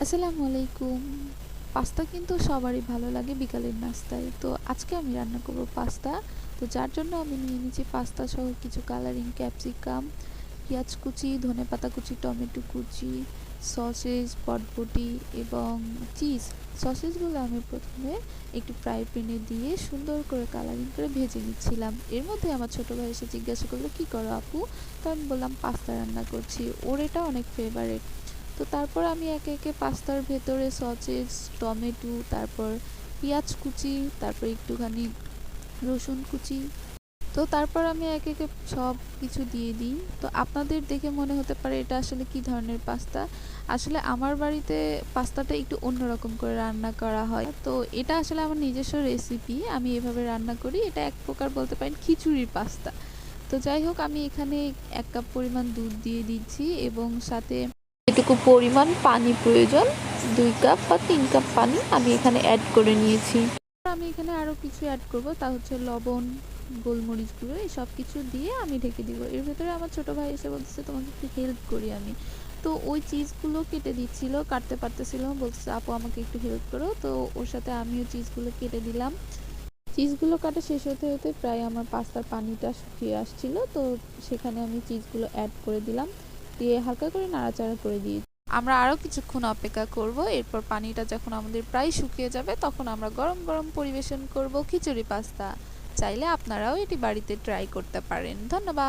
আসসালামু আলাইকুম। পাস্তা কিন্তু সবারই ভালো লাগে বিকালের নাস্তায়। তো আজকে আমি রান্না করব পাস্তা। তো যার জন্য আমি নিয়ে নিয়েছি পাস্তা সহ কিছু কালারিং ক্যাপসিকাম, পেঁয়াজ কুচি, ধনেপাতা কুচি, টমেটো কুচি, সসেজ, বটবটি এবং চিজ। সসেজগুলো আমি প্রথমে একটু ফ্রাই প্যানে দিয়ে সুন্দর করে কালারিং করে ভেজে নিচ্ছিলাম। এর মধ্যে আমার ছোট ভাই এসে জিজ্ঞাসা করলো, "কী করো আপু?" তো আমি বললাম, "পাস্তা রান্না করছি।" ওর এটা অনেক ফেভারিট। তো তারপর আমি একে একে পাস্তার ভেতরে সসেজ, টমেটো, তারপর পেঁয়াজ কুচি, তারপর একটুখানি রসুন কুচি, তো তারপর আমি একে একে সব কিছু দিয়ে দিই। তো আপনাদের দেখে মনে হতে পারে এটা আসলে কী ধরনের পাস্তা। আসলে আমার বাড়িতে পাস্তাটা একটু অন্যরকম করে রান্না করা হয়। তো এটা আসলে আমার নিজস্ব রেসিপি, আমি এভাবে রান্না করি। এটা এক প্রকার বলতে পারেন খিচুড়ির পাস্তা। তো যাই হোক, আমি এখানে 1 কাপ পরিমাণ দুধ দিয়ে দিচ্ছি এবং সাথে এটুকু পরিমাণ পানি প্রয়োজন। 2 কাপ বা 3 কাপ পানি আমি এখানে অ্যাড করে নিয়েছি। আমি এখানে আরও কিছু অ্যাড করব, তা হচ্ছে লবণ, গোলমরিচ গুঁড়ো, এই সব কিছু দিয়ে আমি ঢেকে দিব। এর ভেতরে আমার ছোট ভাই এসে বলতেছে, "তোমাকে একটু হেল্প করি আমি।" তো ওই চিজগুলো কেটে দিচ্ছিল, কাটতে পারতেছিল না, বলতেছে, "আপু আমাকে একটু হেল্প করো।" তো ওর সাথে আমিও চিজগুলো কেটে দিলাম। চিজগুলো কাটা শেষ হতে হতে প্রায় আমার পাস্তার পানিটা শুকিয়ে আসছিল। তো সেখানে আমি চিজগুলো অ্যাড করে দিলাম, দিয়ে হালকা করে নাড়াচাড়া করে দিয়েছি। আমরা আরও কিছুক্ষণ অপেক্ষা করব। এরপর পানিটা যখন আমাদের প্রায় শুকিয়ে যাবে তখন আমরা গরম গরম পরিবেশন করব খিচুড়ি পাস্তা। চাইলে আপনারাও এটি বাড়িতে ট্রাই করতে পারেন। ধন্যবাদ।